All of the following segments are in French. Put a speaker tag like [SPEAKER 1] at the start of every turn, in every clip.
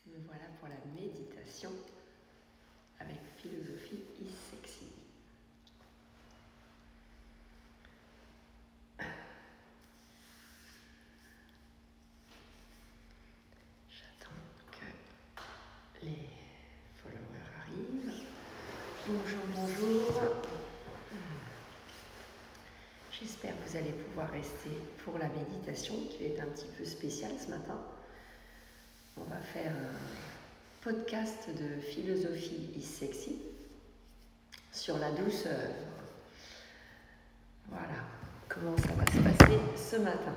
[SPEAKER 1] Me voilà pour la méditation avec Philosophie is Sexy. J'attends que les followers arrivent. Bonjour. J'espère que vous allez pouvoir rester pour la méditation qui est un petit peu spéciale ce matin. On va faire un podcast de Philosophie is Sexy sur la douceur. Voilà comment ça va se passer ce matin.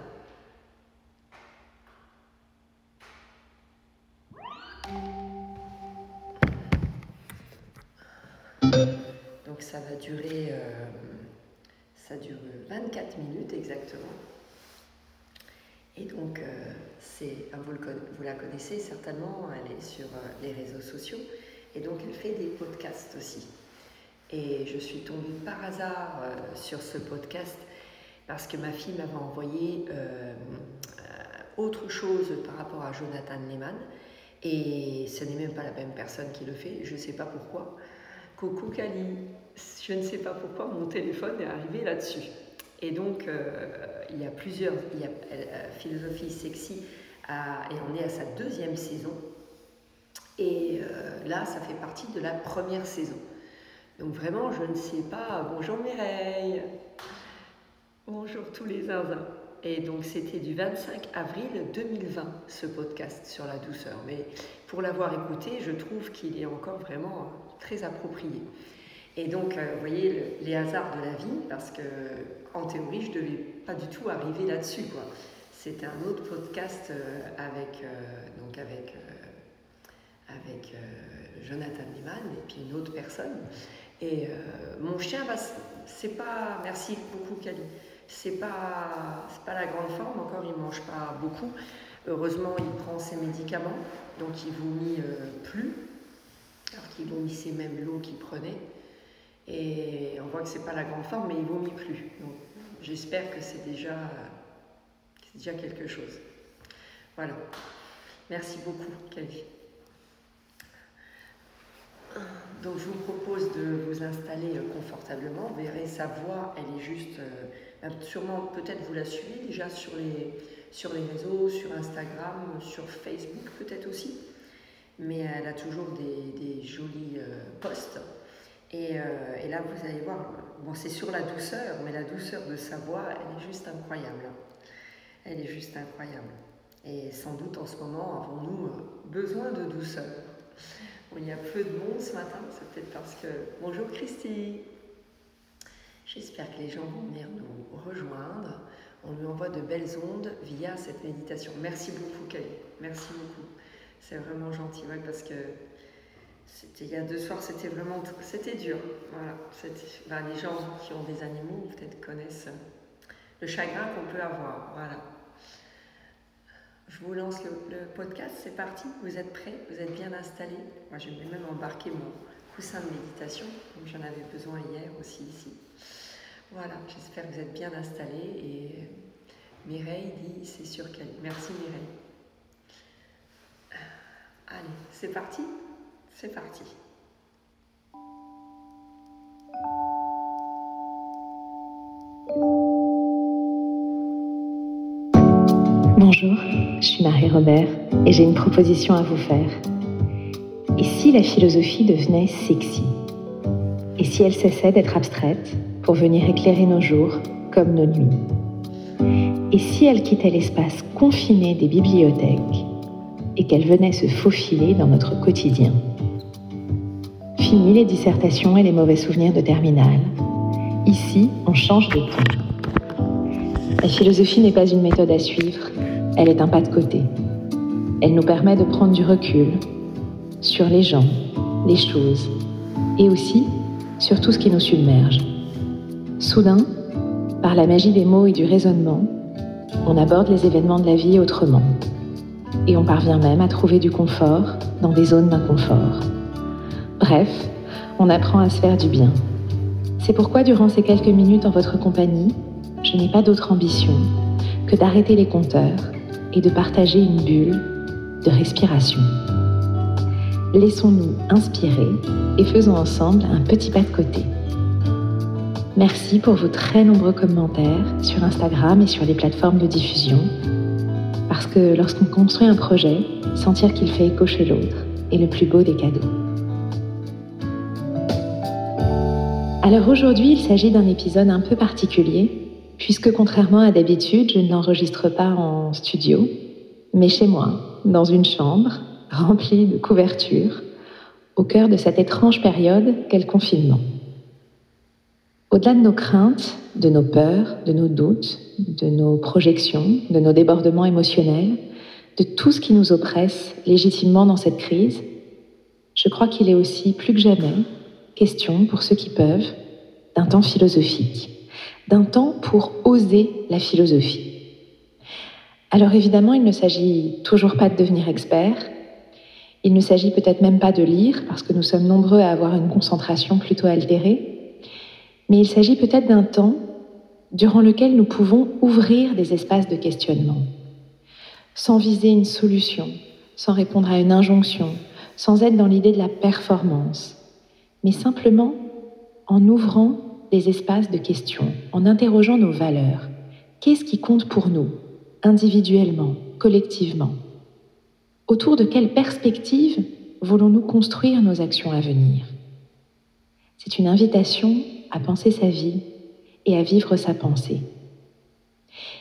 [SPEAKER 1] Donc ça va durer, ça dure 24 minutes exactement. Et donc, vous la connaissez certainement, elle est sur les réseaux sociaux et donc elle fait des podcasts aussi. Et je suis tombée par hasard sur ce podcast parce que ma fille m'avait envoyé autre chose par rapport à Jonathan Lehman et ce n'est même pas la même personne qui le fait, je ne sais pas pourquoi. Coucou Kali, je ne sais pas pourquoi mon téléphone est arrivé là-dessus. Et donc, il y a Philosophie Sexy, et on est à sa 2e saison. Et là, ça fait partie de la première saison. Donc vraiment, je ne sais pas. Bonjour Mireille. Bonjour tous les zinzins. Et donc, c'était du 25 avril 2020, ce podcast sur la douceur. Mais pour l'avoir écouté, je trouve qu'il est encore vraiment très approprié. Et donc, vous voyez les hasards de la vie, parce que en théorie, je ne devais pas du tout arriver là-dessus, quoi. C'était un autre podcast avec Jonathan Lehman et puis une autre personne. Et mon chien, c'est pas... Merci beaucoup, Kali. C'est pas la grande forme, encore, il ne mange pas beaucoup. Heureusement, il prend ses médicaments, donc il vomit plus, alors qu'il vomissait même l'eau qu'il prenait. Et on voit que c'est pas la grande forme, mais il vomit plus. Donc, j'espère que c'est déjà quelque chose. Voilà. Merci beaucoup, Kali. Donc, je vous propose de vous installer confortablement. Vous verrez, sa voix, elle est juste... sûrement, peut-être vous la suivez déjà sur les réseaux, sur Instagram, sur Facebook peut-être aussi. Mais elle a toujours des jolis posts. Et là, vous allez voir, bon, c'est sur la douceur, mais la douceur de sa voix, elle est juste incroyable. Elle est juste incroyable. Et sans doute, en ce moment, avons-nous besoin de douceur. Bon, il y a peu de monde ce matin, c'est peut-être parce que... Bonjour Christy. J'espère que les gens vont venir nous rejoindre. On lui envoie de belles ondes via cette méditation. Merci beaucoup, Kali. Merci beaucoup. C'est vraiment gentil, ouais, parce que... il y a 2 soirs, c'était dur. Voilà. Les gens qui ont des animaux peut-être connaissent le chagrin qu'on peut avoir. Voilà. Je vous lance le podcast, c'est parti. Vous êtes prêts? Vous êtes bien installés? Moi, je vais même embarquer mon coussin de méditation, comme j'en avais besoin hier aussi ici. Voilà, j'espère que vous êtes bien installés. Et Mireille dit, c'est sûr qu'elle... Merci Mireille. Allez, c'est parti? C'est parti.
[SPEAKER 2] Bonjour, je suis Marie-Robert et j'ai une proposition à vous faire. Et si la philosophie devenait sexy? Et si elle cessait d'être abstraite pour venir éclairer nos jours comme nos nuits? Et si elle quittait l'espace confiné des bibliothèques et qu'elle venait se faufiler dans notre quotidien? Fini les dissertations et les mauvais souvenirs de terminale. Ici, on change de ton. La philosophie n'est pas une méthode à suivre, elle est un pas de côté. Elle nous permet de prendre du recul sur les gens, les choses, et aussi sur tout ce qui nous submerge. Soudain, par la magie des mots et du raisonnement, on aborde les événements de la vie autrement. Et on parvient même à trouver du confort dans des zones d'inconfort. Bref, on apprend à se faire du bien. C'est pourquoi, durant ces quelques minutes en votre compagnie, je n'ai pas d'autre ambition que d'arrêter les compteurs et de partager une bulle de respiration. Laissons-nous inspirer et faisons ensemble un petit pas de côté. Merci pour vos très nombreux commentaires sur Instagram et sur les plateformes de diffusion. Parce que lorsqu'on construit un projet, sentir qu'il fait écho chez l'autre est le plus beau des cadeaux. Alors aujourd'hui, il s'agit d'un épisode un peu particulier, puisque contrairement à d'habitude, je ne l'enregistre pas en studio, mais chez moi, dans une chambre remplie de couvertures, au cœur de cette étrange période qu'est le confinement. Au-delà de nos craintes, de nos peurs, de nos doutes, de nos projections, de nos débordements émotionnels, de tout ce qui nous oppresse légitimement dans cette crise, je crois qu'il est aussi plus que jamais question, pour ceux qui peuvent, d'un temps philosophique, d'un temps pour oser la philosophie. Alors évidemment, il ne s'agit toujours pas de devenir expert, il ne s'agit peut-être même pas de lire, parce que nous sommes nombreux à avoir une concentration plutôt altérée, mais il s'agit peut-être d'un temps durant lequel nous pouvons ouvrir des espaces de questionnement, sans viser une solution, sans répondre à une injonction, sans être dans l'idée de la performance, mais simplement en ouvrant des espaces de questions, en interrogeant nos valeurs. Qu'est-ce qui compte pour nous, individuellement, collectivement? Autour de quelle perspective voulons-nous construire nos actions à venir? C'est une invitation à penser sa vie et à vivre sa pensée.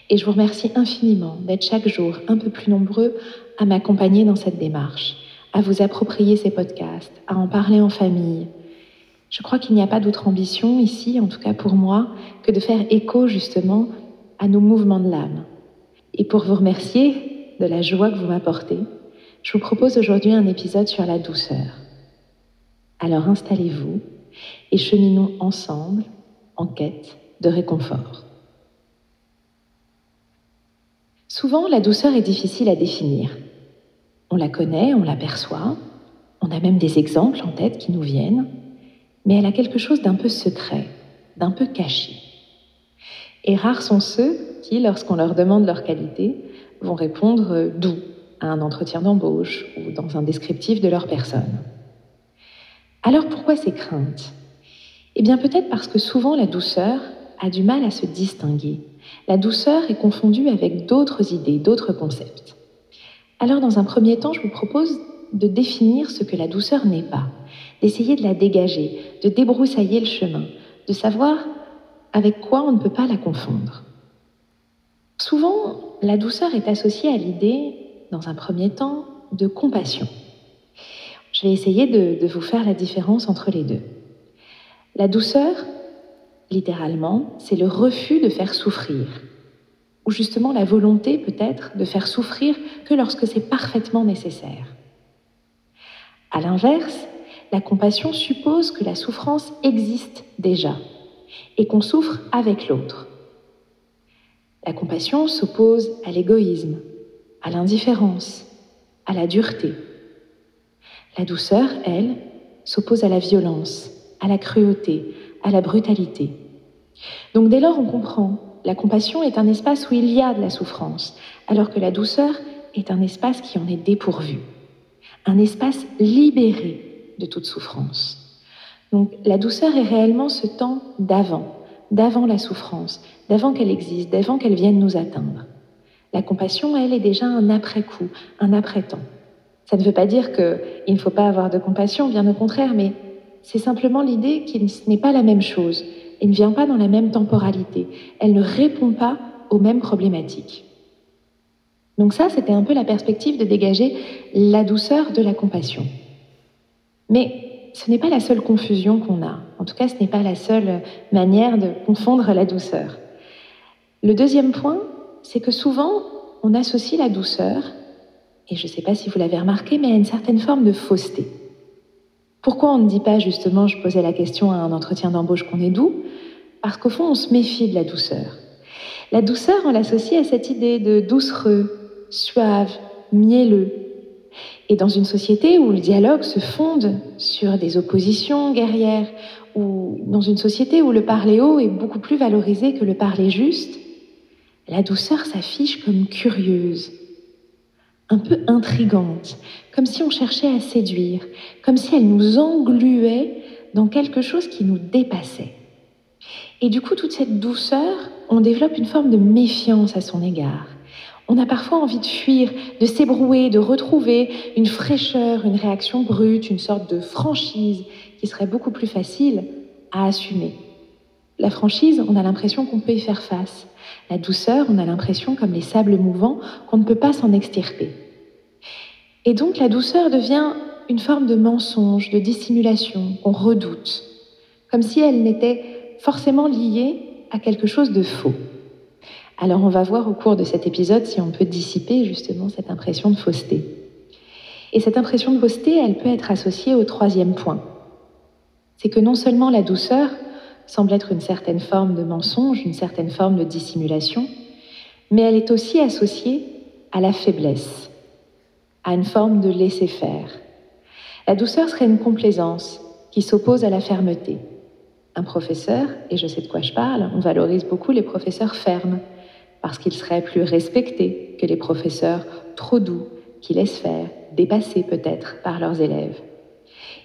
[SPEAKER 2] Et je vous remercie infiniment d'être chaque jour un peu plus nombreux à m'accompagner dans cette démarche, à vous approprier ces podcasts, à en parler en famille. Je crois qu'il n'y a pas d'autre ambition ici, en tout cas pour moi, que de faire écho justement à nos mouvements de l'âme. Et pour vous remercier de la joie que vous m'apportez, je vous propose aujourd'hui un épisode sur la douceur. Alors installez-vous et cheminons ensemble en quête de réconfort. Souvent, la douceur est difficile à définir. On la connaît, on l'aperçoit, on a même des exemples en tête qui nous viennent, mais elle a quelque chose d'un peu secret, d'un peu caché. Et rares sont ceux qui, lorsqu'on leur demande leur qualité, vont répondre doux à un entretien d'embauche ou dans un descriptif de leur personne. Alors pourquoi ces craintes ? Eh bien peut-être parce que souvent la douceur a du mal à se distinguer. La douceur est confondue avec d'autres idées, d'autres concepts. Alors dans un premier temps, je vous propose de définir ce que la douceur n'est pas, d'essayer de la dégager, de débroussailler le chemin, de savoir avec quoi on ne peut pas la confondre. Souvent, la douceur est associée à l'idée, dans un premier temps, de compassion. Je vais essayer de vous faire la différence entre les deux. La douceur, littéralement, c'est le refus de faire souffrir, ou justement la volonté peut-être de faire souffrir que lorsque c'est parfaitement nécessaire. À l'inverse, la compassion suppose que la souffrance existe déjà et qu'on souffre avec l'autre. La compassion s'oppose à l'égoïsme, à l'indifférence, à la dureté. La douceur, elle, s'oppose à la violence, à la cruauté, à la brutalité. Donc dès lors, on comprend, la compassion est un espace où il y a de la souffrance, alors que la douceur est un espace qui en est dépourvu, un espace libéré de toute souffrance. Donc la douceur est réellement ce temps d'avant la souffrance, d'avant qu'elle existe, d'avant qu'elle vienne nous atteindre. La compassion, elle, est déjà un après-coup, un après-temps. Ça ne veut pas dire qu'il ne faut pas avoir de compassion, bien au contraire, mais c'est simplement l'idée que ce n'est pas la même chose. Elle ne vient pas dans la même temporalité. Elle ne répond pas aux mêmes problématiques. Donc ça, c'était un peu la perspective de dégager la douceur de la compassion. Mais ce n'est pas la seule confusion qu'on a. En tout cas, ce n'est pas la seule manière de confondre la douceur. Le deuxième point, c'est que souvent, on associe la douceur, et je ne sais pas si vous l'avez remarqué, mais à une certaine forme de fausseté. Pourquoi on ne dit pas justement, je posais la question à un entretien d'embauche, qu'on est doux? Parce qu'au fond, on se méfie de la douceur. La douceur, on l'associe à cette idée de doucereux, suave, mielleux. Et dans une société où le dialogue se fonde sur des oppositions guerrières, ou dans une société où le parler haut est beaucoup plus valorisé que le parler juste, la douceur s'affiche comme curieuse, un peu intrigante, comme si on cherchait à séduire, comme si elle nous engluait dans quelque chose qui nous dépassait. Et du coup, toute cette douceur, on développe une forme de méfiance à son égard. On a parfois envie de fuir, de s'ébrouer, de retrouver une fraîcheur, une réaction brute, une sorte de franchise qui serait beaucoup plus facile à assumer. La franchise, on a l'impression qu'on peut y faire face. La douceur, on a l'impression, comme les sables mouvants, qu'on ne peut pas s'en extirper. Et donc la douceur devient une forme de mensonge, de dissimulation qu'on redoute, comme si elle n'était forcément liée à quelque chose de faux. Alors on va voir au cours de cet épisode si on peut dissiper justement cette impression de fausseté. Et cette impression de fausseté, elle peut être associée au troisième point. C'est que non seulement la douceur semble être une certaine forme de mensonge, une certaine forme de dissimulation, mais elle est aussi associée à la faiblesse, à une forme de laisser-faire. La douceur serait une complaisance qui s'oppose à la fermeté. Un professeur, et je sais de quoi je parle, on valorise beaucoup les professeurs fermes, parce qu'ils seraient plus respectés que les professeurs trop doux, qui laissent faire, dépassés peut-être par leurs élèves.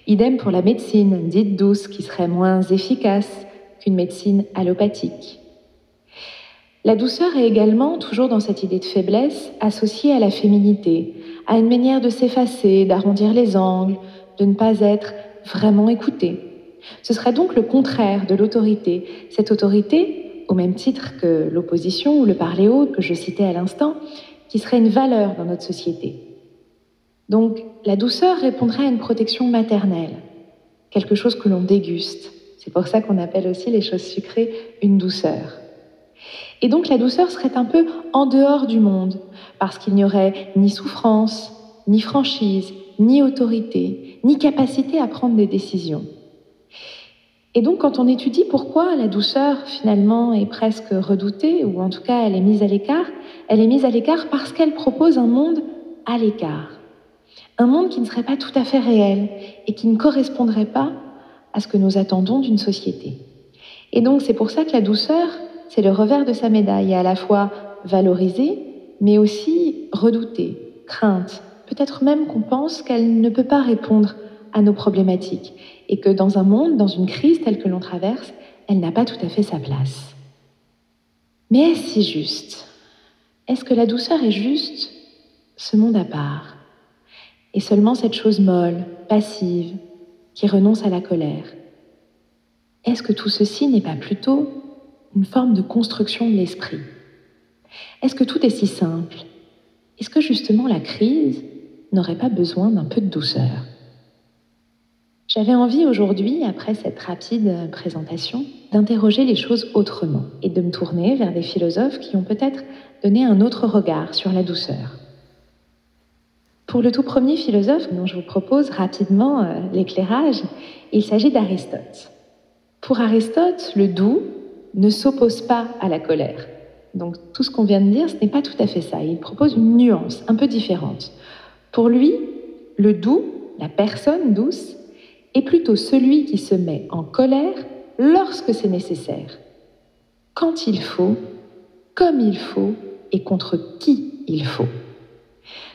[SPEAKER 2] Idem pour la médecine, dite douce, qui serait moins efficace qu'une médecine allopathique. La douceur est également, toujours dans cette idée de faiblesse, associée à la féminité, à une manière de s'effacer, d'arrondir les angles, de ne pas être vraiment écoutée. Ce serait donc le contraire de l'autorité. Cette autorité, au même titre que l'opposition ou le parler haut que je citais à l'instant, qui serait une valeur dans notre société. Donc, la douceur répondrait à une protection maternelle, quelque chose que l'on déguste. C'est pour ça qu'on appelle aussi les choses sucrées une douceur. Et donc, la douceur serait un peu en dehors du monde, parce qu'il n'y aurait ni souffrance, ni franchise, ni autorité, ni capacité à prendre des décisions. Et donc, quand on étudie pourquoi la douceur, finalement, est presque redoutée, ou en tout cas, elle est mise à l'écart parce qu'elle propose un monde à l'écart. Un monde qui ne serait pas tout à fait réel et qui ne correspondrait pas à ce que nous attendons d'une société. Et donc, c'est pour ça que la douceur, c'est le revers de sa médaille, à la fois valorisée, mais aussi redoutée, crainte. Peut-être même qu'on pense qu'elle ne peut pas répondre à nos problématiques et que dans un monde, dans une crise telle que l'on traverse, elle n'a pas tout à fait sa place. Mais est-ce si juste ? Est-ce que la douceur est juste ce monde à part ? Et seulement cette chose molle, passive, qui renonce à la colère ? Est-ce que tout ceci n'est pas plutôt une forme de construction de l'esprit ? Est-ce que tout est si simple ? Est-ce que justement la crise n'aurait pas besoin d'un peu de douceur ? J'avais envie aujourd'hui, après cette rapide présentation, d'interroger les choses autrement et de me tourner vers des philosophes qui ont peut-être donné un autre regard sur la douceur. Pour le tout premier philosophe dont je vous propose rapidement l'éclairage, il s'agit d'Aristote. Pour Aristote, le doux ne s'oppose pas à la colère. Donc tout ce qu'on vient de dire, ce n'est pas tout à fait ça. Il propose une nuance un peu différente. Pour lui, le doux, la personne douce, est plutôt celui qui se met en colère lorsque c'est nécessaire, quand il faut, comme il faut et contre qui il faut.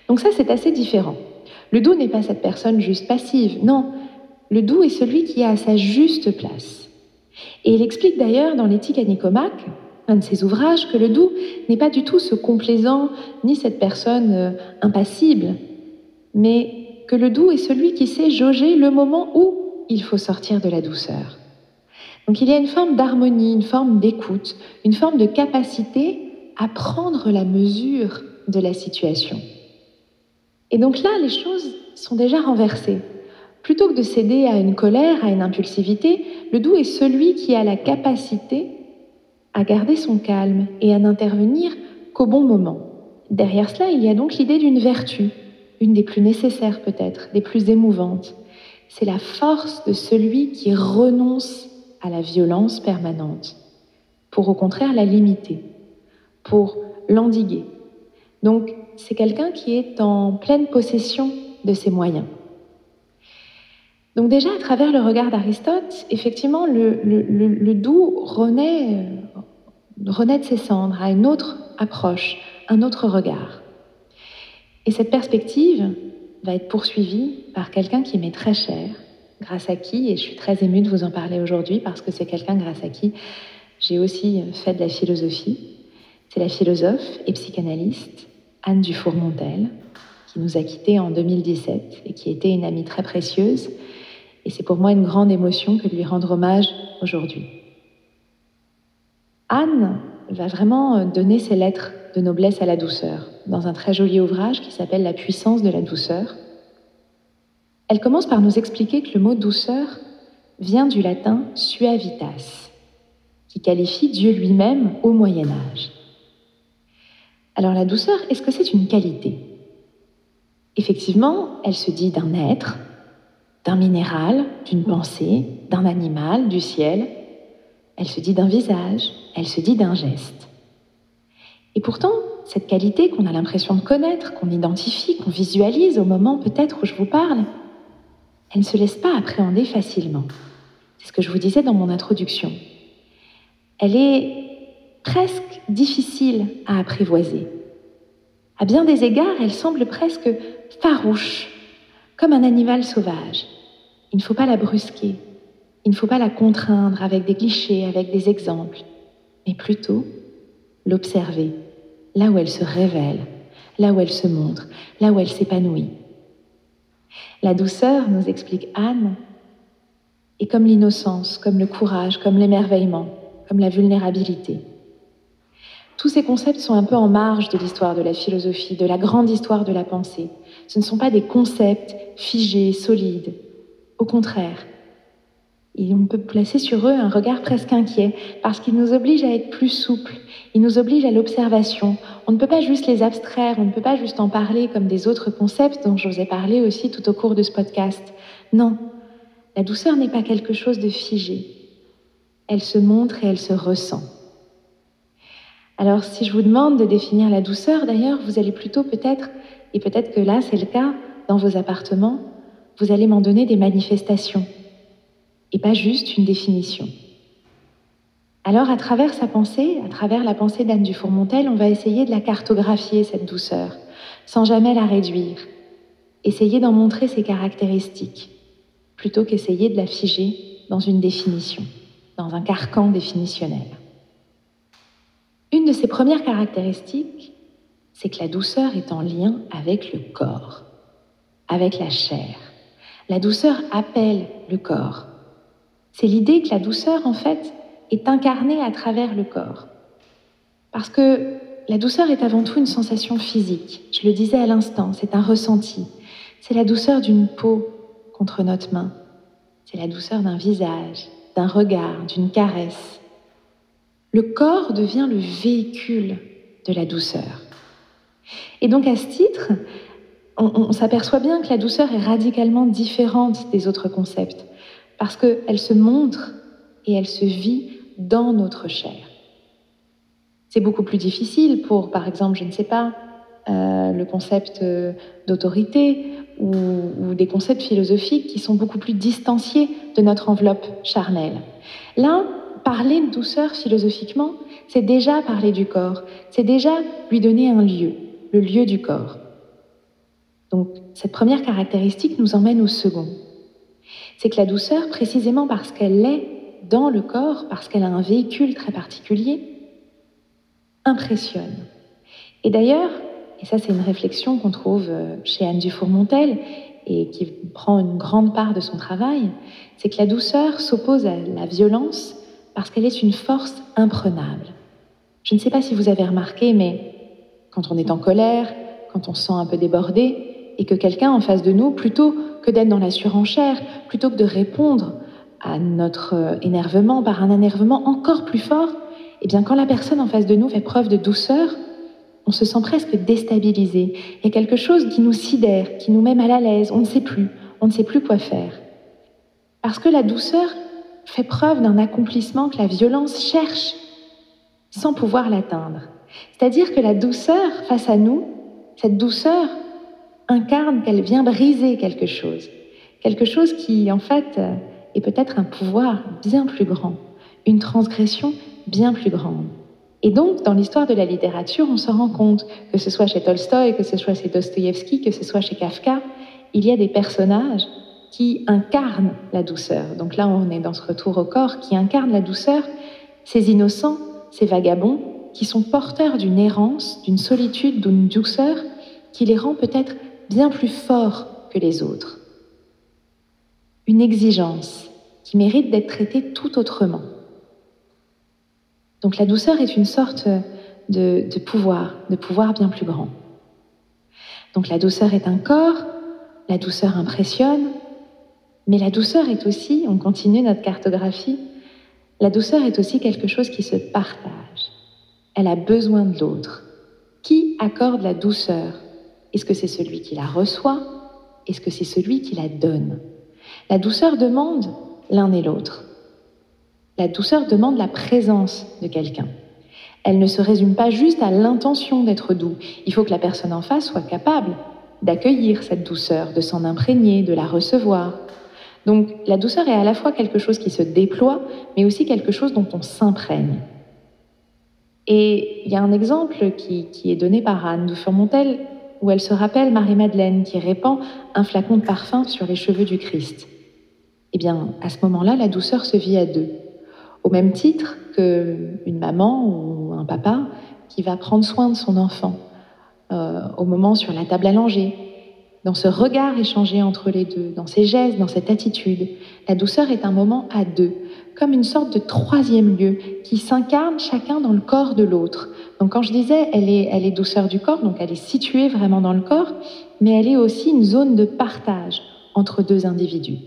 [SPEAKER 2] Donc ça, c'est assez différent. Le doux n'est pas cette personne juste passive, non. Le doux est celui qui est à sa juste place. Et il explique d'ailleurs dans l'Éthique à Nicomaque, un de ses ouvrages, que le doux n'est pas du tout ce complaisant, ni cette personne impassible, mais que le doux est celui qui sait jauger le moment où il faut sortir de la douceur. Donc il y a une forme d'harmonie, une forme d'écoute, une forme de capacité à prendre la mesure de la situation. Et donc là, les choses sont déjà renversées. Plutôt que de céder à une colère, à une impulsivité, le doux est celui qui a la capacité à garder son calme et à n'intervenir qu'au bon moment. Derrière cela, il y a donc l'idée d'une vertu, une des plus nécessaires peut-être, des plus émouvantes. C'est la force de celui qui renonce à la violence permanente, pour au contraire la limiter, pour l'endiguer. Donc, c'est quelqu'un qui est en pleine possession de ses moyens. Donc déjà, à travers le regard d'Aristote, effectivement, le doux renaît de ses cendres, à une autre approche, un autre regard. Et cette perspective va être poursuivie par quelqu'un qui m'est très cher, grâce à qui, et je suis très émue de vous en parler aujourd'hui, parce que c'est quelqu'un grâce à qui j'ai aussi fait de la philosophie. C'est la philosophe et psychanalyste Anne Dufour-Montel, qui nous a quittés en 2017 et qui était une amie très précieuse. Et c'est pour moi une grande émotion que de lui rendre hommage aujourd'hui. Anne va vraiment donner ses lettres de noblesse à la douceur dans un très joli ouvrage qui s'appelle « La puissance de la douceur ». Elle commence par nous expliquer que le mot douceur vient du latin suavitas, qui qualifie Dieu lui-même au Moyen-Âge. Alors la douceur, est-ce que c'est une qualité ? Effectivement, elle se dit d'un être, d'un minéral, d'une pensée, d'un animal, du ciel. Elle se dit d'un visage, elle se dit d'un geste. Et pourtant, cette qualité qu'on a l'impression de connaître, qu'on identifie, qu'on visualise au moment peut-être où je vous parle, elle ne se laisse pas appréhender facilement. C'est ce que je vous disais dans mon introduction. Elle est presque difficile à apprivoiser. À bien des égards, elle semble presque farouche, comme un animal sauvage. Il ne faut pas la brusquer, il ne faut pas la contraindre avec des clichés, avec des exemples, mais plutôt l'observer, là où elle se révèle, là où elle se montre, là où elle s'épanouit. La douceur, nous explique Anne, est comme l'innocence, comme le courage, comme l'émerveillement, comme la vulnérabilité. Tous ces concepts sont un peu en marge de l'histoire de la philosophie, de la grande histoire de la pensée. Ce ne sont pas des concepts figés, solides. Au contraire, on peut placer sur eux un regard presque inquiet, parce qu'ils nous obligent à être plus souples, ils nous obligent à l'observation. On ne peut pas juste les abstraire, on ne peut pas juste en parler comme des autres concepts dont je vous ai parlé aussi tout au cours de ce podcast. Non, la douceur n'est pas quelque chose de figé. Elle se montre et elle se ressent. Alors, si je vous demande de définir la douceur, d'ailleurs, vous allez plutôt peut-être, et peut-être que là c'est le cas, dans vos appartements, vous allez m'en donner des manifestations, et pas juste une définition. Alors, à travers sa pensée, à travers la pensée d'Anne Dufour-Montel, on va essayer de la cartographier, cette douceur, sans jamais la réduire, essayer d'en montrer ses caractéristiques, plutôt qu'essayer de la figer dans une définition, dans un carcan définitionnel. Une de ses premières caractéristiques, c'est que la douceur est en lien avec le corps, avec la chair. La douceur appelle le corps. C'est l'idée que la douceur, en fait, est incarnée à travers le corps. Parce que la douceur est avant tout une sensation physique. Je le disais à l'instant, c'est un ressenti. C'est la douceur d'une peau contre notre main. C'est la douceur d'un visage, d'un regard, d'une caresse. Le corps devient le véhicule de la douceur. Et donc à ce titre, on s'aperçoit bien que la douceur est radicalement différente des autres concepts, parce qu'elle se montre et elle se vit dans notre chair. C'est beaucoup plus difficile pour, par exemple, je ne sais pas, le concept d'autorité ou des concepts philosophiques qui sont beaucoup plus distanciés de notre enveloppe charnelle. Là, parler de douceur philosophiquement, c'est déjà parler du corps, c'est déjà lui donner un lieu, le lieu du corps. Donc, cette première caractéristique nous emmène au second. C'est que la douceur, précisément parce qu'elle est dans le corps, parce qu'elle a un véhicule très particulier, impressionne. Et d'ailleurs, et ça c'est une réflexion qu'on trouve chez Anne Dufour-Montel et qui prend une grande part de son travail, c'est que la douceur s'oppose à la violence parce qu'elle est une force imprenable. Je ne sais pas si vous avez remarqué, mais quand on est en colère, quand on se sent un peu débordé, et que quelqu'un en face de nous, plutôt que d'être dans la surenchère, plutôt que de répondre à notre énervement par un énervement encore plus fort, eh bien quand la personne en face de nous fait preuve de douceur, on se sent presque déstabilisé. Il y a quelque chose qui nous sidère, qui nous met mal à l'aise, on ne sait plus quoi faire. Parce que la douceur fait preuve d'un accomplissement que la violence cherche sans pouvoir l'atteindre. C'est-à-dire que la douceur face à nous, cette douceur incarne qu'elle vient briser quelque chose qui en fait est peut-être un pouvoir bien plus grand, une transgression bien plus grande. Et donc, dans l'histoire de la littérature, on se rend compte, que ce soit chez Tolstoï, que ce soit chez Dostoïevski, que ce soit chez Kafka, il y a des personnages qui incarnent la douceur. Donc là, on est dans ce retour au corps, qui incarnent la douceur, ces innocents, ces vagabonds, qui sont porteurs d'une errance, d'une solitude, d'une douceur, qui les rend peut-être bien plus forts que les autres. Une exigence qui mérite d'être traitée tout autrement. Donc la douceur est une sorte de pouvoir bien plus grand. Donc la douceur est un corps, la douceur impressionne, mais la douceur est aussi, on continue notre cartographie, la douceur est aussi quelque chose qui se partage. Elle a besoin de l'autre. Qui accorde la douceur? Est-ce que c'est celui qui la reçoit? Est-ce que c'est celui qui la donne? La douceur demande l'un et l'autre. La douceur demande la présence de quelqu'un. Elle ne se résume pas juste à l'intention d'être doux. Il faut que la personne en face soit capable d'accueillir cette douceur, de s'en imprégner, de la recevoir. Donc la douceur est à la fois quelque chose qui se déploie, mais aussi quelque chose dont on s'imprègne. Et il y a un exemple qui est donné par Anne Dufourmontel, où elle se rappelle Marie-Madeleine qui répand un flacon de parfum sur les cheveux du Christ. Eh bien, à ce moment-là, la douceur se vit à deux. Au même titre qu'une maman ou un papa qui va prendre soin de son enfant au moment sur la table à langer, dans ce regard échangé entre les deux, dans ces gestes, dans cette attitude. La douceur est un moment à deux, comme une sorte de troisième lieu qui s'incarne chacun dans le corps de l'autre. Donc quand je disais, elle est douceur du corps, donc elle est située vraiment dans le corps, mais elle est aussi une zone de partage entre deux individus.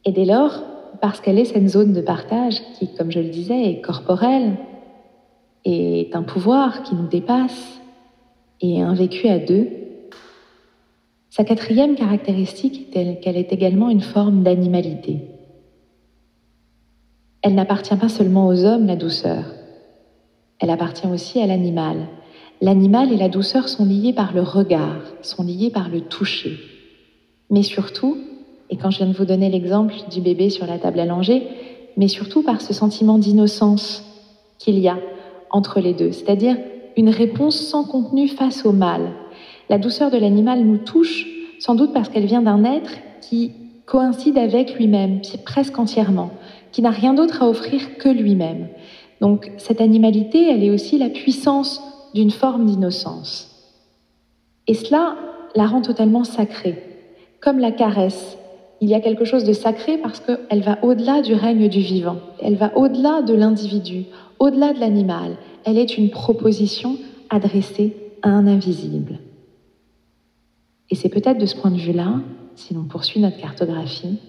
[SPEAKER 2] Et dès lors, parce qu'elle est cette zone de partage qui, comme je le disais, est corporelle, est un pouvoir qui nous dépasse et un vécu à deux, sa quatrième caractéristique est qu'elle est également une forme d'animalité. Elle n'appartient pas seulement aux hommes, la douceur. Elle appartient aussi à l'animal. L'animal et la douceur sont liés par le regard, sont liés par le toucher. Mais surtout, et quand je viens de vous donner l'exemple du bébé sur la table à langer, mais surtout par ce sentiment d'innocence qu'il y a entre les deux, c'est-à-dire une réponse sans contenu face au mal. La douceur de l'animal nous touche, sans doute parce qu'elle vient d'un être qui coïncide avec lui-même, presque entièrement, qui n'a rien d'autre à offrir que lui-même. Donc cette animalité, elle est aussi la puissance d'une forme d'innocence. Et cela la rend totalement sacrée. Comme la caresse, il y a quelque chose de sacré parce qu'elle va au-delà du règne du vivant. Elle va au-delà de l'individu, au-delà de l'animal. Elle est une proposition adressée à un invisible. Et c'est peut-être de ce point de vue-là, si l'on poursuit notre cartographie,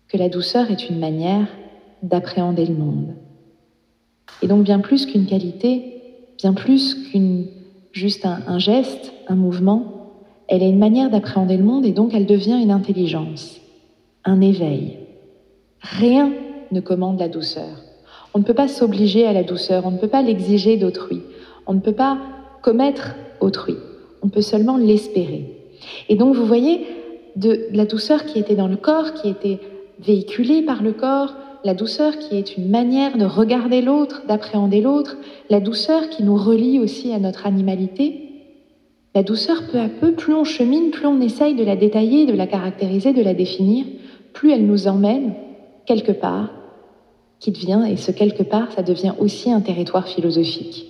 [SPEAKER 2] que la douceur est une manière d'appréhender le monde. Et donc bien plus qu'une qualité, bien plus juste un geste, un mouvement, elle est une manière d'appréhender le monde et donc elle devient une intelligence, un éveil. Rien ne commande la douceur. On ne peut pas s'obliger à la douceur, on ne peut pas l'exiger d'autrui, on ne peut pas commettre autrui, on peut seulement l'espérer. Et donc vous voyez, de la douceur qui était dans le corps, qui était véhiculée par le corps, la douceur qui est une manière de regarder l'autre, d'appréhender l'autre, la douceur qui nous relie aussi à notre animalité. La douceur, peu à peu, plus on chemine, plus on essaye de la détailler, de la caractériser, de la définir, plus elle nous emmène quelque part, qui devient, et ce quelque part, ça devient aussi un territoire philosophique,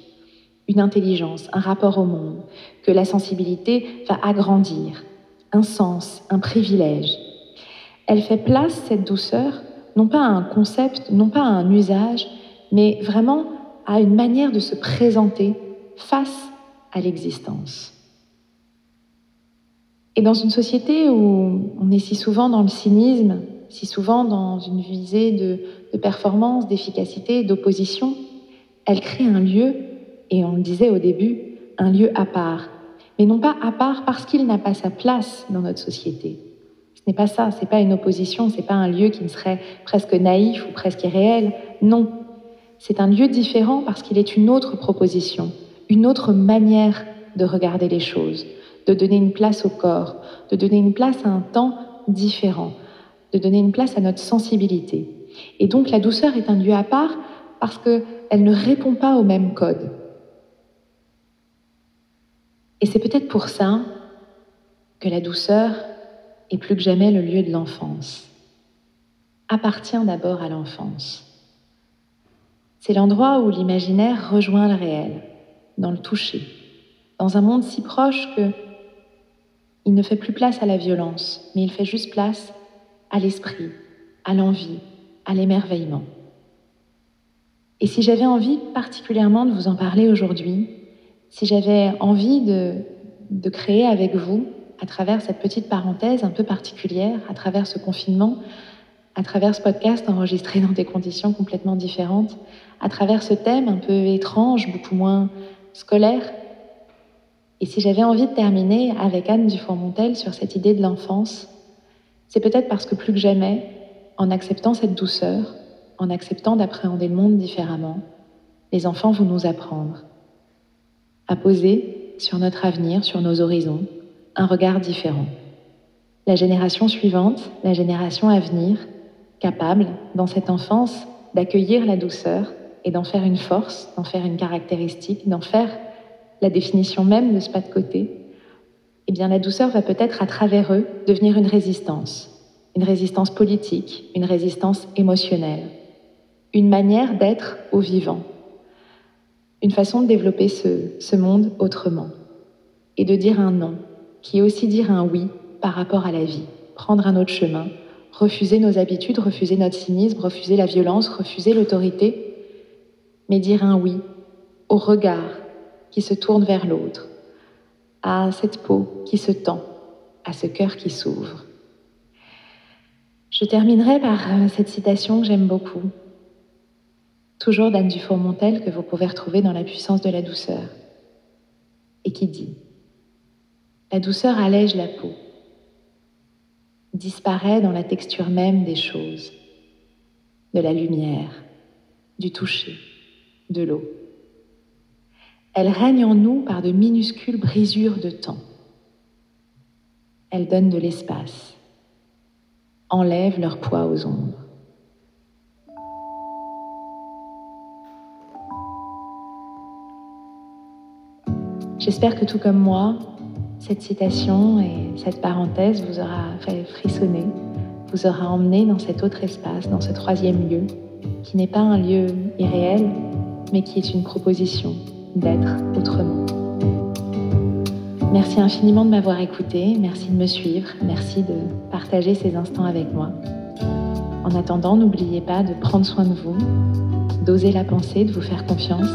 [SPEAKER 2] une intelligence, un rapport au monde, que la sensibilité va agrandir, un sens, un privilège. Elle fait place, cette douceur, non pas à un concept, non pas à un usage, mais vraiment à une manière de se présenter face à l'existence. Et dans une société où on est si souvent dans le cynisme, si souvent dans une visée de performance, d'efficacité, d'opposition, elle crée un lieu, et on le disait au début, un lieu à part. Mais non pas à part parce qu'il n'a pas sa place dans notre société. Ce n'est pas ça, c'est pas une opposition, c'est pas un lieu qui ne serait presque naïf ou presque irréel. Non, c'est un lieu différent parce qu'il est une autre proposition, une autre manière de regarder les choses, de donner une place au corps, de donner une place à un temps différent, de donner une place à notre sensibilité. Et donc la douceur est un lieu à part parce qu'elle elle ne répond pas au même code. Et c'est peut-être pour ça que la douceur est plus que jamais le lieu de l'enfance. Appartient d'abord à l'enfance. C'est l'endroit où l'imaginaire rejoint le réel, dans le toucher, dans un monde si proche que il ne fait plus place à la violence, mais il fait juste place à l'esprit, à l'envie, à l'émerveillement. Et si j'avais envie particulièrement de vous en parler aujourd'hui, si j'avais envie de créer avec vous, à travers cette petite parenthèse un peu particulière, à travers ce confinement, à travers ce podcast enregistré dans des conditions complètement différentes, à travers ce thème un peu étrange, beaucoup moins scolaire, et si j'avais envie de terminer avec Anne Dufour-Montel sur cette idée de l'enfance, c'est peut-être parce que plus que jamais, en acceptant cette douceur, en acceptant d'appréhender le monde différemment, les enfants vont nous apprendre à poser sur notre avenir, sur nos horizons, un regard différent. La génération suivante, la génération à venir, capable, dans cette enfance, d'accueillir la douceur et d'en faire une force, d'en faire une caractéristique, d'en faire la définition même de ce pas de côté, eh bien la douceur va peut-être à travers eux devenir une résistance politique, une résistance émotionnelle, une manière d'être au vivant, une façon de développer ce monde autrement et de dire un non, qui est aussi dire un oui par rapport à la vie, prendre un autre chemin, refuser nos habitudes, refuser notre cynisme, refuser la violence, refuser l'autorité, mais dire un oui au regard qui se tourne vers l'autre, à cette peau qui se tend, à ce cœur qui s'ouvre. Je terminerai par cette citation que j'aime beaucoup, toujours d'Anne Dufour-Montel, que vous pouvez retrouver dans La puissance de la douceur, et qui dit « La douceur allège la peau, disparaît dans la texture même des choses, de la lumière, du toucher, de l'eau. Elle règne en nous par de minuscules brisures de temps. Elle donne de l'espace, enlève leur poids aux ombres. » J'espère que tout comme moi, cette citation et cette parenthèse vous aura fait frissonner, vous aura emmené dans cet autre espace, dans ce troisième lieu, qui n'est pas un lieu irréel, mais qui est une proposition d'être autrement. Merci infiniment de m'avoir écouté, merci de me suivre, merci de partager ces instants avec moi. En attendant, n'oubliez pas de prendre soin de vous, d'oser la penser, de vous faire confiance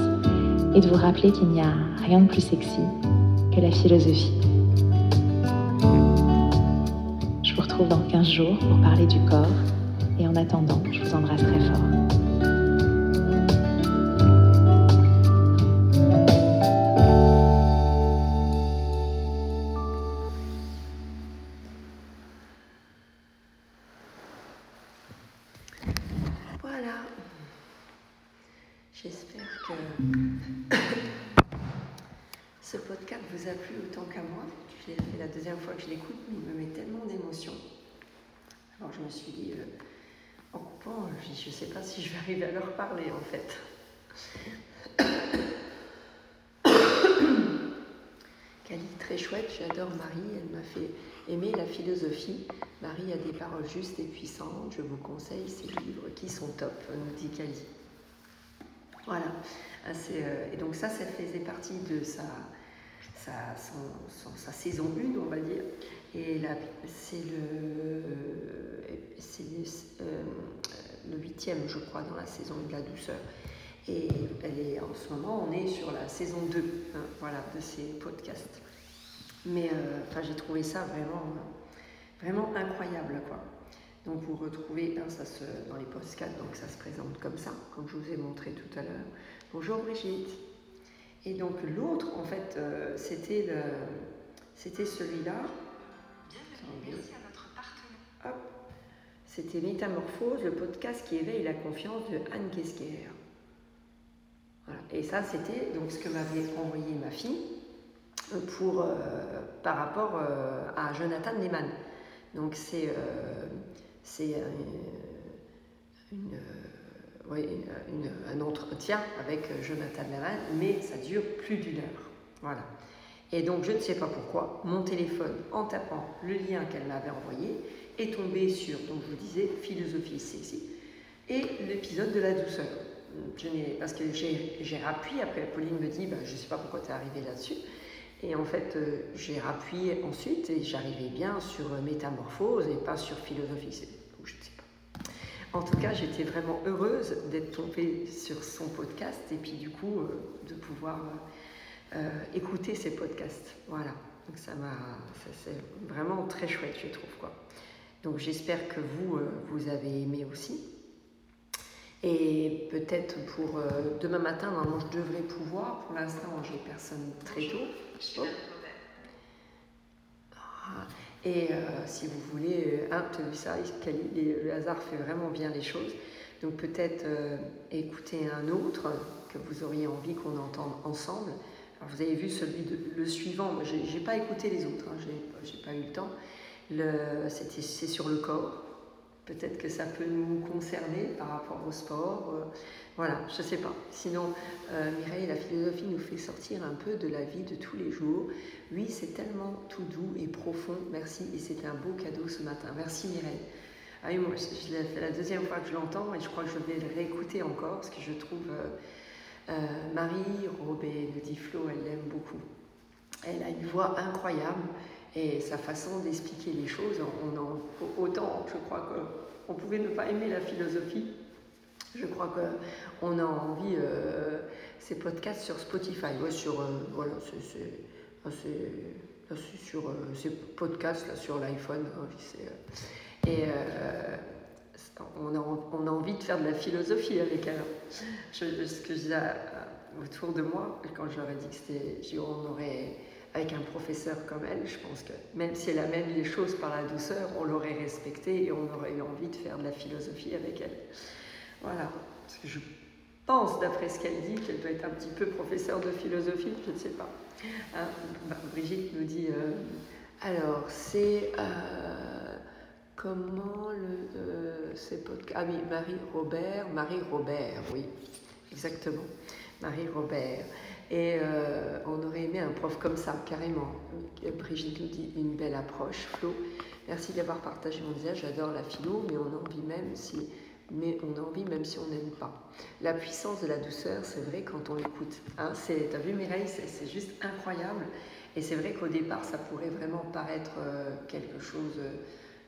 [SPEAKER 2] et de vous rappeler qu'il n'y a rien de plus sexy que la philosophie. Je vous retrouve dans 15 jours pour parler du corps et en attendant, je vous embrasse très fort.
[SPEAKER 1] Voilà. J'espère que ce podcast vous a plu autant qu'à moi. C'est la deuxième fois que je l'écoute, mais il me met tellement d'émotions. Alors je me suis dit, en coupant, je ne sais pas si je vais arriver à leur parler en fait. Cali, très chouette, j'adore Marie, elle m'a fait aimer la philosophie. Marie a des paroles justes et puissantes, je vous conseille ses livres qui sont top, nous dit Cali. Voilà, et donc ça faisait partie de sa saison 1, on va dire. Et là, c'est le 8e, je crois, dans la saison de la douceur. Et en ce moment, on est sur la saison 2, voilà, de ces podcasts. Mais j'ai trouvé ça vraiment incroyable, quoi. Donc vous retrouvez, dans les podcasts, donc ça se présente comme ça, comme je vous ai montré tout à l'heure. Bonjour Brigitte. Et donc l'autre, en fait, c'était celui-là. Bienvenue, merci à notre partenaire. Hop. C'était Métamorphose, le podcast qui éveille la confiance de Anne Kesquer. Voilà. Et ça, c'était donc ce que m'avait envoyé ma fille par rapport à Jonathan Neyman. Donc un entretien avec Jonathan Lerner, mais ça dure plus d'1 heure. Voilà. Et donc, je ne sais pas pourquoi, mon téléphone, en tapant le lien qu'elle m'avait envoyé, est tombé sur, donc je vous disais, Philosophie Sexy, et l'épisode de la douceur. Parce que j'ai rappuyé, après Pauline me dit, je ne sais pas pourquoi tu es arrivée là-dessus. Et en fait, j'ai rappuyé ensuite et j'arrivais bien sur Métamorphose et pas sur Philosophie. Donc, je ne sais pas. En tout cas, j'étais vraiment heureuse d'être tombée sur son podcast et puis du coup, de pouvoir écouter ses podcasts. Voilà. Donc c'est vraiment très chouette, je trouve, quoi. Donc j'espère que vous avez aimé aussi. Et peut-être pour demain matin, normalement je devrais pouvoir. Pour l'instant, j'ai personne très tôt. Et si vous voulez, tu as vu ça, le hasard fait vraiment bien les choses. Donc peut-être écouter un autre que vous auriez envie qu'on entende ensemble. Alors vous avez vu le suivant, j'ai pas écouté les autres, j'ai pas eu le temps. C'est sur le corps. Peut-être que ça peut nous concerner par rapport au sport. Voilà, je sais pas. Sinon, Mireille, la philosophie nous fait sortir un peu de la vie de tous les jours. Oui, c'est tellement tout doux et profond. Merci, et c'était un beau cadeau ce matin. Merci Mireille. Ah oui, moi, c'est la 2e fois que je l'entends et je crois que je vais le réécouter encore parce que je trouve Marie Robet, le dit Flo, elle l'aime beaucoup. Elle a une voix incroyable. Et sa façon d'expliquer les choses, autant je crois qu'on pouvait ne pas aimer la philosophie, je crois qu'on a envie, ces podcasts sur Spotify, voilà, c'est sur ces podcasts là sur l'iPhone, on a envie de faire de la philosophie avec elle. Ce que je disais autour de moi, quand je leur ai dit que on aurait... Avec un professeur comme elle, je pense que même si elle amène les choses par la douceur, on l'aurait respectée et on aurait eu envie de faire de la philosophie avec elle. Voilà, parce que je pense, d'après ce qu'elle dit, qu'elle doit être un petit peu professeure de philosophie, je ne sais pas. Brigitte nous dit, alors c'est comment c'est podcast. Ah oui, Marie Robert, oui, exactement, Marie Robert. Et on aurait aimé un prof comme ça, carrément. Brigitte nous dit une belle approche. Flo, merci d'avoir partagé mon visage. J'adore la philo, mais on a envie même si on n'aime pas. La puissance de la douceur, c'est vrai quand on l'écoute. Hein, t'as vu Mireille, c'est juste incroyable. Et c'est vrai qu'au départ, ça pourrait vraiment paraître quelque chose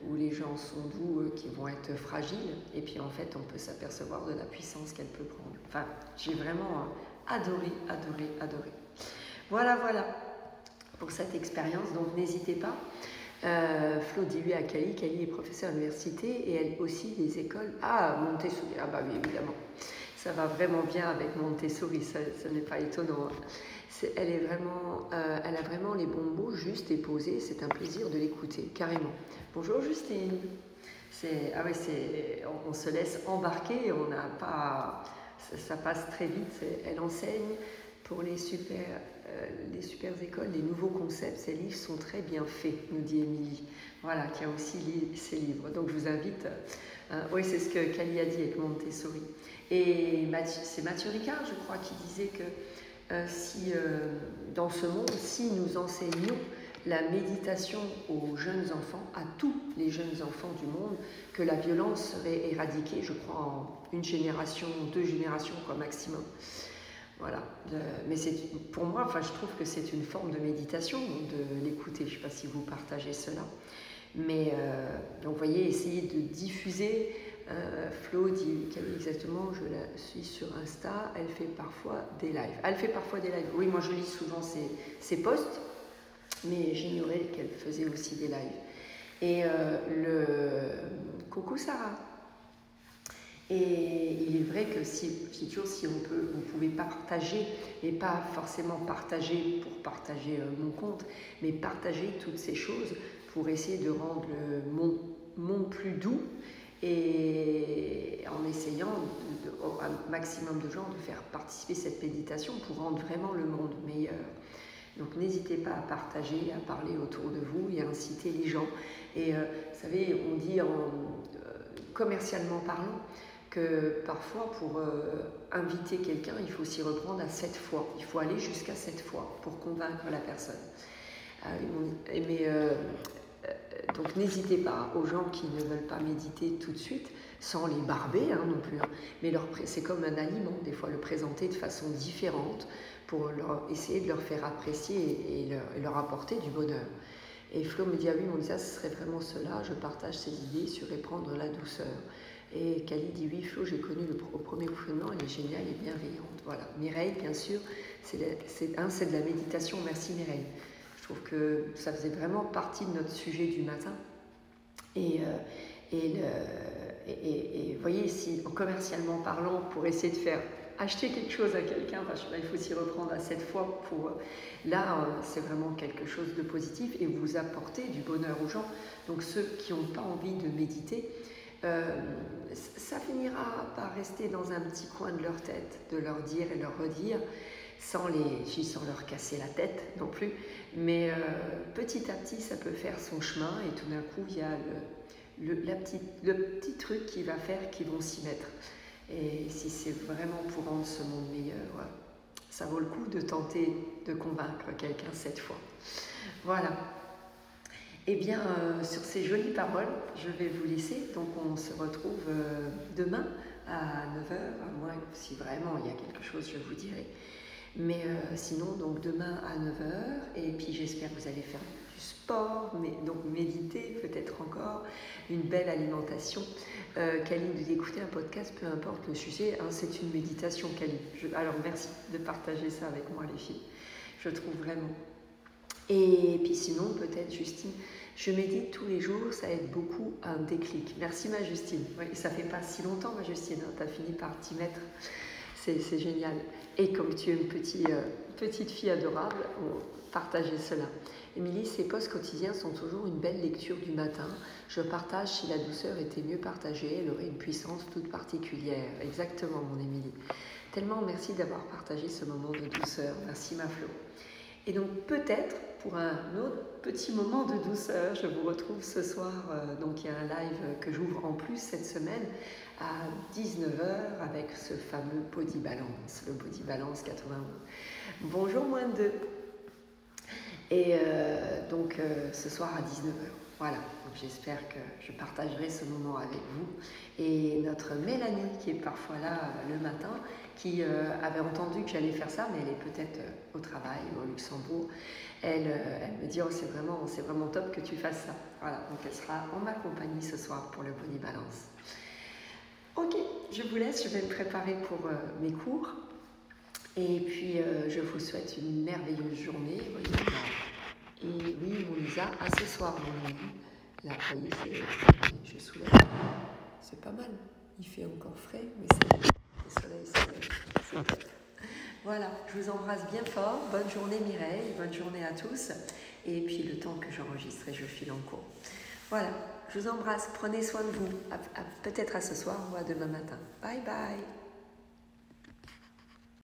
[SPEAKER 1] où les gens sont doux, qui vont être fragiles. Et puis en fait, on peut s'apercevoir de la puissance qu'elle peut prendre. Enfin, j'ai vraiment... adoré. Voilà pour cette expérience, donc n'hésitez pas. Flo dit oui à Cali est professeure à l'université et elle aussi des écoles. Ah, Montessori, ah bah oui, évidemment. Ça va vraiment bien avec Montessori, ça n'est pas étonnant. Elle a vraiment les bons mots justes et posés, c'est un plaisir de l'écouter, carrément. Bonjour Justine. On se laisse embarquer, on n'a pas... Ça passe très vite. Elle enseigne pour les super écoles, les nouveaux concepts. Ces livres sont très bien faits, nous dit Émilie. Voilà, qui a aussi ces livres. Donc je vous invite. Oui, c'est ce que Cali a dit avec Montessori. Et c'est Mathieu Ricard, je crois, qui disait que dans ce monde, si nous enseignons la méditation aux jeunes enfants, à tous les jeunes enfants du monde, que la violence serait éradiquée, je crois, en 1 génération, 2 générations, quoi, maximum. Voilà. Mais pour moi, je trouve que c'est une forme de méditation, de l'écouter. Je ne sais pas si vous partagez cela. Mais, donc, vous voyez, essayez de diffuser. Flo dit exactement, je la suis sur Insta, elle fait parfois des lives. Oui, moi, je lis souvent ses posts. Mais j'ignorais qu'elle faisait aussi des lives. Et coucou Sarah. Et il est vrai que si vous pouvez partager, et pas forcément partager pour partager mon compte, mais partager toutes ces choses pour essayer de rendre le monde plus doux et en essayant un maximum de gens de faire participer cette méditation pour rendre vraiment le monde meilleur. Donc n'hésitez pas à partager, à parler autour de vous et à inciter les gens. Et vous savez, on dit commercialement parlant que parfois pour inviter quelqu'un, il faut s'y reprendre à 7 fois. Il faut aller jusqu'à 7 fois pour convaincre la personne. Donc n'hésitez pas aux gens qui ne veulent pas méditer tout de suite, sans les barber non plus, mais c'est comme un aliment, des fois le présenter de façon différente pour essayer de leur faire apprécier et leur apporter du bonheur. Et Flo me dit, ah oui, Monisa, ce serait vraiment cela, je partage ces idées sur reprendre la douceur. Et Kali dit, oui, Flo, j'ai connu au premier confinement, elle est géniale et bienveillante. Voilà. Mireille, bien sûr, c'est de la méditation. Merci Mireille. Je trouve que ça faisait vraiment partie de notre sujet du matin. Et vous voyez, si commercialement parlant, pour essayer de faire acheter quelque chose à quelqu'un, il faut s'y reprendre à 7 fois pour... Là, c'est vraiment quelque chose de positif et vous apportez du bonheur aux gens. Donc ceux qui n'ont pas envie de méditer, ça finira par rester dans un petit coin de leur tête, de leur dire et leur redire, sans leur casser la tête non plus, mais petit à petit ça peut faire son chemin et tout d'un coup il y a le petit truc qui va faire qu'ils vont s'y mettre. Et si c'est vraiment pour rendre ce monde meilleur, ça vaut le coup de tenter de convaincre quelqu'un 7 fois. Voilà. Eh bien, sur ces jolies paroles, je vais vous laisser. Donc, on se retrouve demain à 9h, à moins si vraiment il y a quelque chose, je vous dirai. Mais sinon, donc demain à 9h, et puis j'espère que vous allez faire du sport, donc méditer peut-être encore, une belle alimentation. Kali nous dit écouter un podcast, peu importe le sujet, c'est une méditation, Kali. Alors merci de partager ça avec moi les filles, je trouve vraiment. Et puis sinon, peut-être Justine, je médite tous les jours, ça aide beaucoup à un déclic. Merci ma Justine, oui, ça fait pas si longtemps ma Justine, tu as fini par t'y mettre. C'est génial. Et comme tu es une petite fille adorable, partagez cela. Émilie, ces posts quotidiens sont toujours une belle lecture du matin. Je partage, si la douceur était mieux partagée, elle aurait une puissance toute particulière. Exactement, mon Émilie. Tellement merci d'avoir partagé ce moment de douceur. Merci, ma Flo. Et donc, peut-être, pour un autre petit moment de douceur, je vous retrouve ce soir. Donc, il y a un live que j'ouvre en plus cette semaine à 19h avec ce fameux Body Balance, le Body Balance 91. Bonjour, moins de 2. Et donc, ce soir à 19h. Voilà, donc j'espère que je partagerai ce moment avec vous. Et notre Mélanie, qui est parfois là le matin, qui avait entendu que j'allais faire ça, mais elle est peut-être au travail ou au Luxembourg, elle me dit, oh, c'est vraiment top que tu fasses ça. Voilà, donc elle sera en ma compagnie ce soir pour le Body Balance. Ok, je vous laisse, je vais me préparer pour mes cours. Et puis, je vous souhaite une merveilleuse journée. Et oui, mon Lisa, à ce soir, mon ami. Là, vous voyez, je soulève. C'est pas mal. Il fait encore frais, mais c'est le soleil, c'est top. Voilà, je vous embrasse bien fort. Bonne journée Mireille, bonne journée à tous. Et puis, le temps que j'enregistre, je file en cours. Voilà, je vous embrasse. Prenez soin de vous. Peut-être à ce soir ou à demain matin. Bye bye.